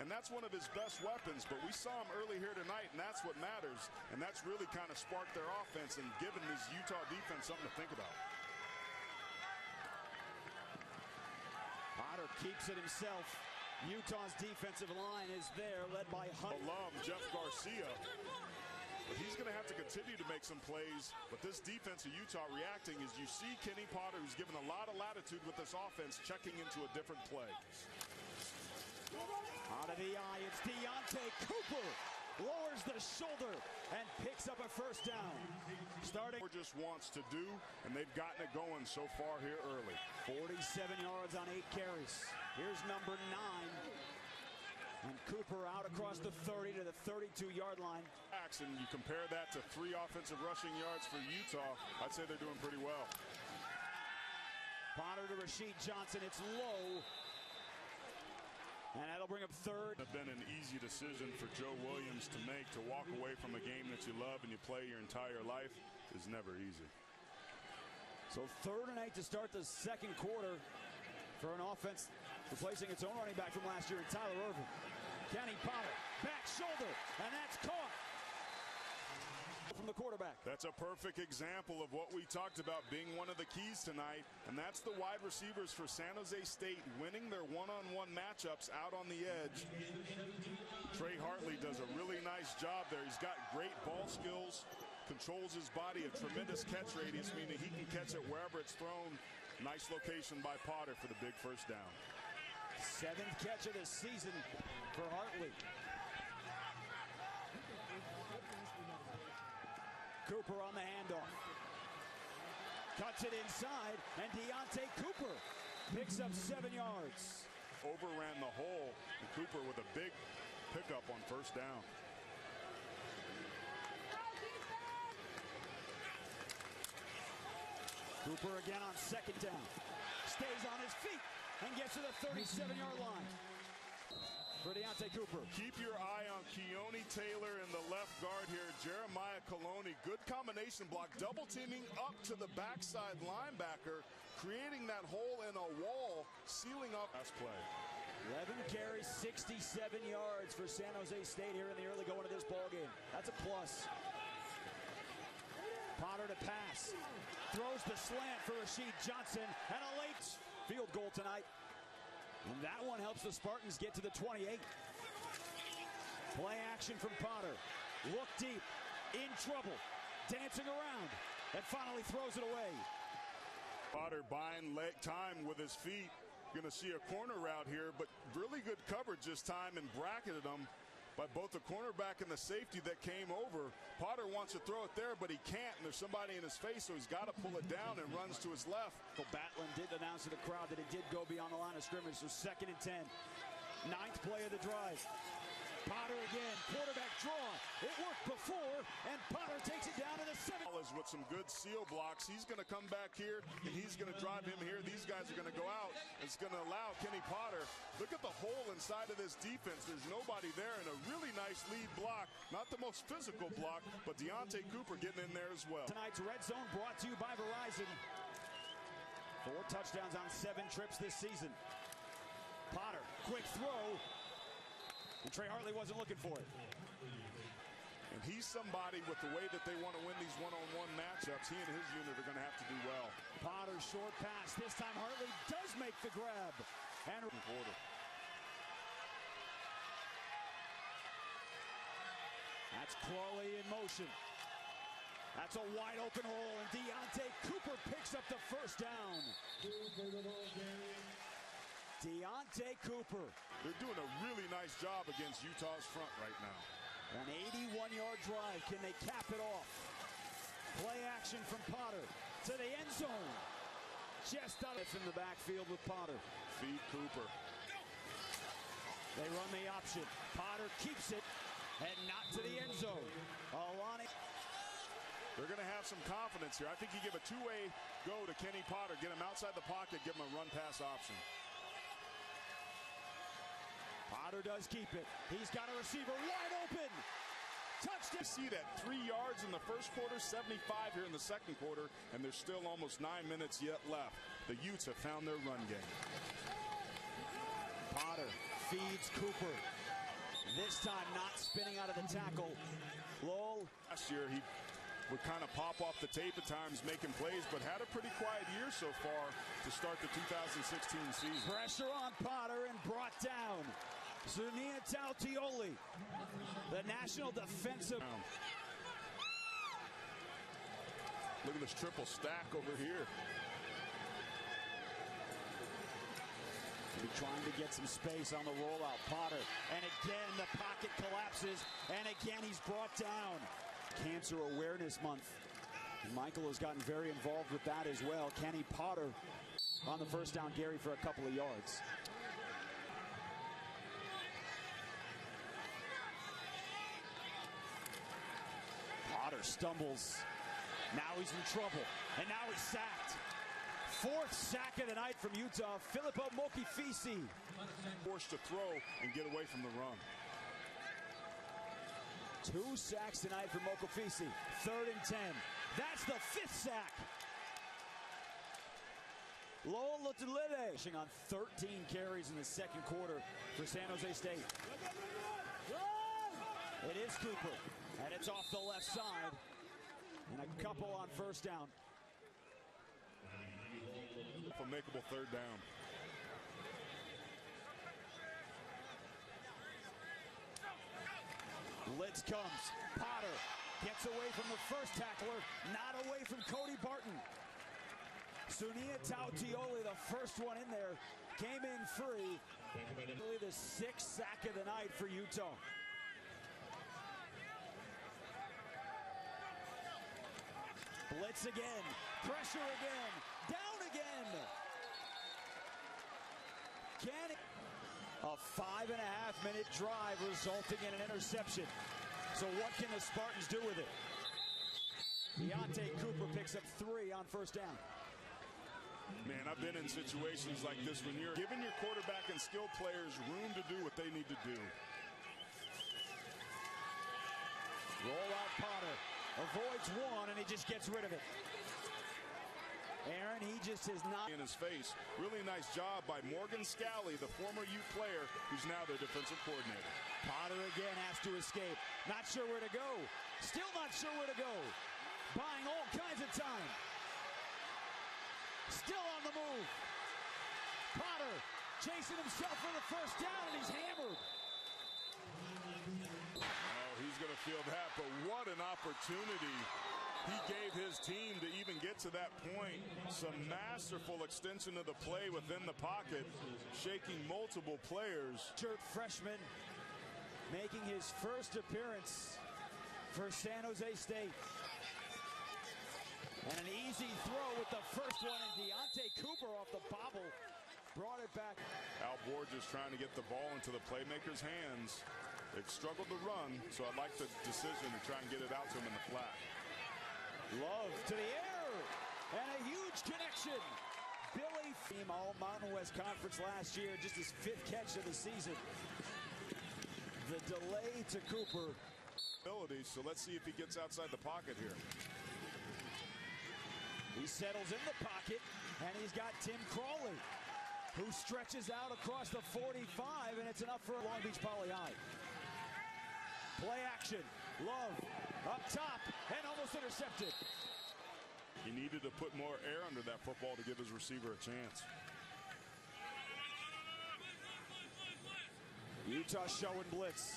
and that's one of his best weapons. But we saw him early here tonight, and that's what matters. And that's really kind of sparked their offense and given this Utah defense something to think about. Potter keeps it himself. Utah's defensive line is there, led by alum Jeff Garcia. But he's going to have to continue to make some plays. But this defense of Utah reacting as you see Kenny Potter, who's given a lot of latitude with this offense, checking into a different play. Out of the eye, it's Deontay Cooper. Lowers the shoulder and picks up a first down. Starting just wants to do, and they've gotten it going so far here early. 47 yards on 8 carries. Here's number 9. And Cooper out across the 30 to the 32-yard line. And you compare that to 3 offensive rushing yards for Utah, I'd say they're doing pretty well. Potter to Rasheed Johnson. It's low. And that'll bring up third. It's been an easy decision for Joe Williams to make. To walk away from a game that you love and you play your entire life is never easy. So 3rd and 8 to start the second quarter for an offense replacing its own running back from last year, Tyler Irvin. Kenny Potter, back shoulder, and that's caught from the quarterback. That's a perfect example of what we talked about being one of the keys tonight, and that's the wide receivers for San Jose State winning their one-on-one matchups out on the edge. Trey Hartley does a really nice job there. He's got great ball skills, controls his body, a tremendous catch radius, meaning he can catch it wherever it's thrown. Nice location by Potter for the big first down. 7th catch of the season for Hartley. Cooper on the handoff. Cuts it inside, and Deontay Cooper picks up 7 yards. Overran the hole, and Cooper with a big pickup on first down. Cooper again on 2nd down. Stays on his feet and gets to the 37-yard line. For Deontay Cooper. Keep your eye on Keone Taylor in the left guard here. Jeremiah Coloni, good combination block, double teaming up to the backside linebacker, creating that hole in a wall, sealing up. Last play. 11 carries, 67 yards for San Jose State here in the early going of this ball game. That's a plus. Potter to pass. Throws the slant for Rasheed Johnson, and a late field goal tonight. And that one helps the Spartans get to the 28. Play action from Potter. Look deep, in trouble, dancing around, and finally throws it away. Potter buying leg time with his feet. Going to see a corner route here, but really good coverage this time and bracketed him by both the cornerback and the safety that came over. Potter wants to throw it there, but he can't, and there's somebody in his face, so he's got to pull it down and runs to his left. Well, Batlin did announce to the crowd that it did go beyond the line of scrimmage, so 2nd and 10. 9th play of the drive. Potter again, quarterback draw. It worked before, and Potter takes it down to the 7. With some good seal blocks, he's going to come back here, and he's going to drive him here. These guys are going to go out. It's going to allow Kenny Potter. Look at the hole inside of this defense. There's nobody there, and a really nice lead block. Not the most physical block, but Deontay Cooper getting in there as well. Tonight's Red Zone brought to you by Verizon. 4 touchdowns on 7 trips this season. Potter, quick throw. And Trey Hartley wasn't looking for it. And he's somebody with the way that they want to win these one-on-one matchups. He and his unit are going to have to do well. Potter short pass. This time Hartley does make the grab. And that's Crawley in motion. That's a wide open hole, and Deontay Cooper picks up the first down. Deontay Cooper. They're doing a really nice job against Utah's front right now. An 81-yard drive. Can they cap it off? Play action from Potter to the end zone. Just out in the backfield with Potter. Feed Cooper. They run the option. Potter keeps it and not to the end zone. Alani. They're going to have some confidence here. I think you give a two-way go to Kenny Potter. Get him outside the pocket. Give him a run-pass option. Potter does keep it. He's got a receiver wide open. Touchdown. You see that 3 yards in the first quarter, 75 here in the second quarter, and there's still almost 9 minutes yet left. The Utes have found their run game. Potter feeds Cooper. This time not spinning out of the tackle. Lowell. Last year he would kind of pop off the tape at times making plays, but had a pretty quiet year so far to start the 2016 season. Pressure on Potter and brought down. Zunia Tautioli, the national defensive. Look at this triple stack over here. Trying to get some space on the rollout. Potter, and again the pocket collapses, and again he's brought down. Cancer Awareness Month. Michael has gotten very involved with that as well. Kenny Potter on the first down carry for a couple of yards. Potter stumbles. Now he's in trouble, and now he's sacked. Fourth sack of the night from Utah, Filippo Mokifisi. Forced to throw and get away from the run. 2 sacks tonight for Mokifisi. 3rd and 10. That's the 5th sack. Lowell Lutulide on 13 carries in the second quarter for San Jose State. It is Cooper, and it's off the left side. And a couple on first down. A makeable 3rd down. Blitz comes. Potter gets away from the first tackler, not away from Cody Barton. Zunia Tautioli, the first one in there, came in free. Really the 6th sack of the night for Utah. Blitz again, pressure again, down again. A 5.5-minute drive resulting in an interception. So what can the Spartans do with it? Deontay Cooper picks up 3 on first down. Man, I've been in situations like this when you're giving your quarterback and skill players room to do what they need to do. Roll out Potter. Avoids one, and he just gets rid of it. Aaron, he just is not in his face. Really nice job by Morgan Scally, the former Ute player, who's now their defensive coordinator. Potter again has to escape. Not sure where to go. Still not sure where to go. Buying all kinds of time. Still on the move. Potter chasing himself for the first down, and he's hammered. Oh, he's going to feel that, but what an opportunity he gave his team to even get to that point. Some masterful extension of the play within the pocket, shaking multiple players. Shirt freshman making his first appearance for San Jose State. And an easy throw with the first one, and Deontay Cooper off the bobble brought it back. Al Borges trying to get the ball into the playmaker's hands. They've struggled to run, so I like the decision to try and get it out to him in the flat. Love to the air, and a huge connection. Billy Thiem, all Mountain West Conference last year, just his 5th catch of the season. The delay to Cooper. So let's see if he gets outside the pocket here. He settles in the pocket, and he's got Tim Crawley, who stretches out across the 45, and it's enough for Long Beach Poly High. Play action. Love up top and almost intercepted. He needed to put more air under that football to give his receiver a chance. Utah showing blitz.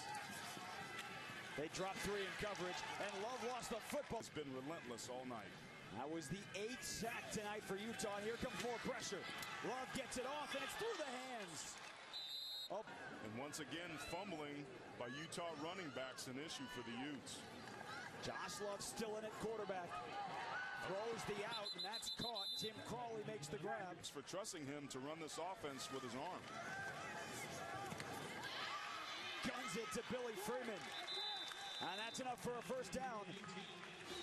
They drop 3 in coverage, and Love lost the football. It's been relentless all night. That was the 8th sack tonight for Utah, and here comes more pressure. Love gets it off, and it's through the hands. Up. And once again, fumbling by Utah running backs, an issue for the Utes. Josh Love still in at quarterback. Throws the out, and that's caught. Tim Crawley makes the grab. For trusting him to run this offense with his arm. Guns it to Billy Freeman. And that's enough for a first down.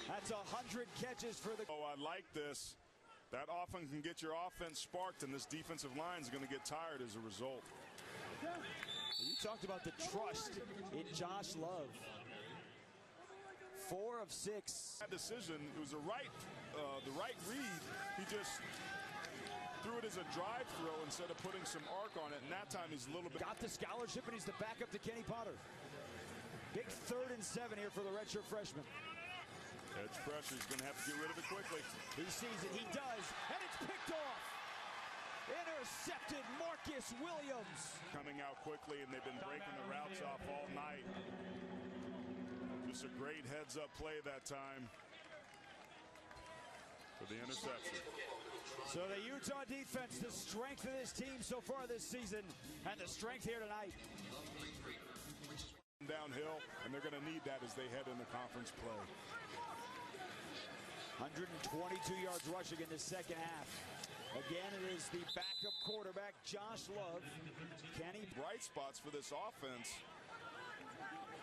That's 100 catches for the... Oh, I like this. That often can get your offense sparked, and this defensive line is going to get tired as a result. You talked about the trust in Josh Love. 4 of 6. That decision, it was the right read. He just threw it as a drive throw instead of putting some arc on it, and that time he's a little bit. Got the scholarship, and he's the backup to Kenny Potter. Big 3rd and 7 here for the redshirt freshman. Edge pressure, he's going to have to get rid of it quickly. He sees it, he does, and it's picked off. Intercepted, Marcus Williams. Coming out quickly, and they've been breaking the routes off all night. Just a great heads-up play that time for the interception. So the Utah defense, the strength of this team so far this season, and the strength here tonight. Downhill, and they're going to need that as they head into conference play. 122 yards rushing in the second half. Again, it is the backup quarterback, Josh Love. Kenny. Bright spots for this offense.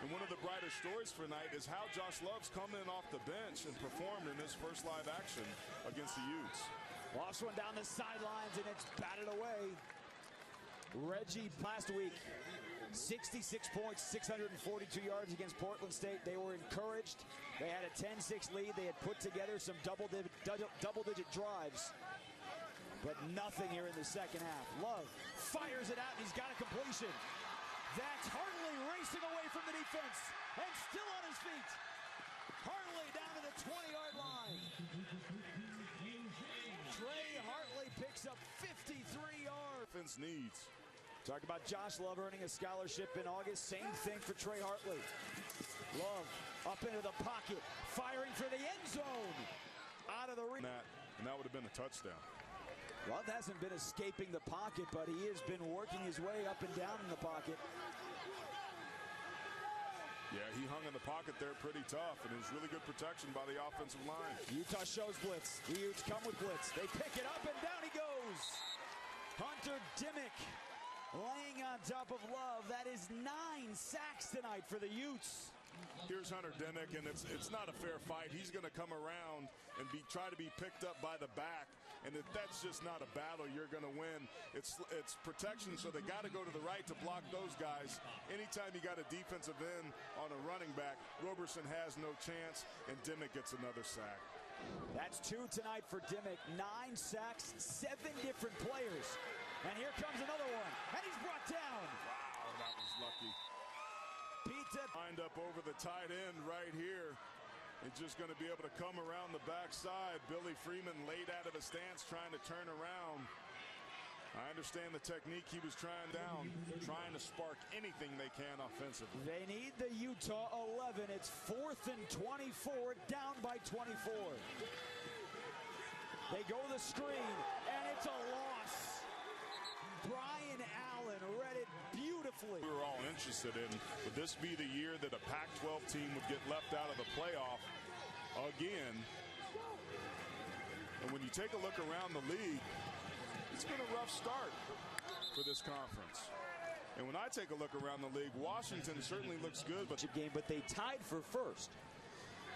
And one of the brighter stories for tonight is how Josh Love's come in off the bench and performed in his first live action against the Utes. Lost one down the sidelines, and it's batted away. Reggie last week, 66 points, 642 yards against Portland State. They were encouraged. They had a 10-6 lead. They had put together some double-digit drives, but nothing here in the second half. Love fires it out, and he's got a completion. That's Hartley racing away from the defense and still on his feet. Hartley down to the 20-yard line. Trey Hartley picks up 53 yards. Defense needs. Talk about Josh Love earning a scholarship in August. Same thing for Trey Hartley. Love up into the pocket, firing for the end zone. Out of the ring. And that would have been a touchdown. Love hasn't been escaping the pocket, but he has been working his way up and down in the pocket. Yeah, he hung in the pocket there pretty tough, and it was really good protection by the offensive line. Utah shows blitz. The Utes come with blitz. They pick it up, and down he goes. Hunter Dimmick laying on top of Love. That is 9 sacks tonight for the Utes. Here's Hunter Dimmick, and it's not a fair fight. He's going to come around and try to be picked up by the back. And if that's just not a battle you're going to win, it's protection, so they got to go to the right to block those guys. Anytime you got a defensive end on a running back, Roberson has no chance, and Dimmick gets another sack. That's 2 tonight for Dimmick. 9 sacks, 7 different players. And here comes another one, and he's brought down. Wow, that was lucky. Pizza lined up over the tight end right here. He's just going to be able to come around the backside. Billy Freeman laid out of a stance trying to turn around. I understand the technique he was trying down, trying to spark anything they can offensively. They need the Utah 11. It's 4th and 24, down by 24. They go to the screen, and it's a loss. Brian Allen read it beautifully. We were all interested in, would this be the year that a Pac-12 team would get left out of the playoff again? And when you take a look around the league, it's been a rough start for this conference. And when I take a look around the league, Washington certainly looks good, but they tied for first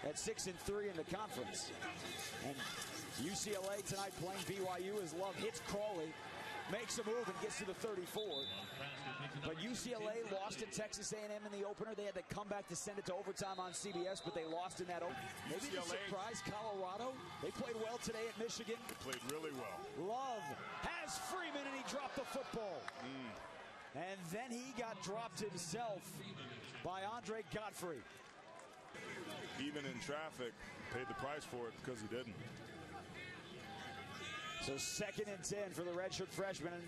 at 6-3 in the conference. And UCLA tonight playing BYU as Love hits Crawley, makes a move and gets to the 34. But UCLA lost to Texas A&M in the opener. They had to come back to send it to overtime on CBS, but they lost in that opener. Maybe to surprise Colorado. They played well today at Michigan. They played really well. Love has Freeman, and he dropped the football. And then he got dropped himself by Andre Godfrey. Even in traffic, paid the price for it because he didn't. So 2nd and 10 for the redshirt freshman.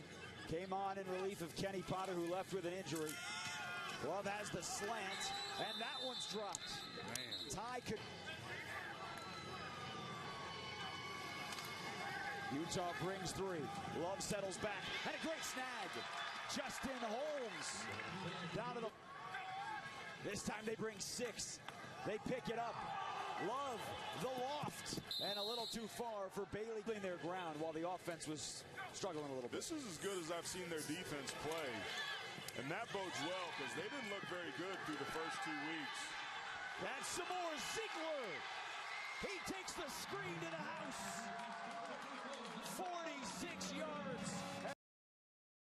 Came on in relief of Kenny Potter, who left with an injury. Love has the slant, and that one's dropped. Man. Ty could. Utah brings 3. Love settles back, and a great snag. Justin Holmes down to the. This time they bring 6. They pick it up. Love, the loft, and a little too far for Bailey playing their ground while the offense was struggling a little bit. This is as good as I've seen their defense play, and that bodes well because they didn't look very good through the first 2 weeks. That's some more Ziegler. He takes the screen to the house. 46 yards.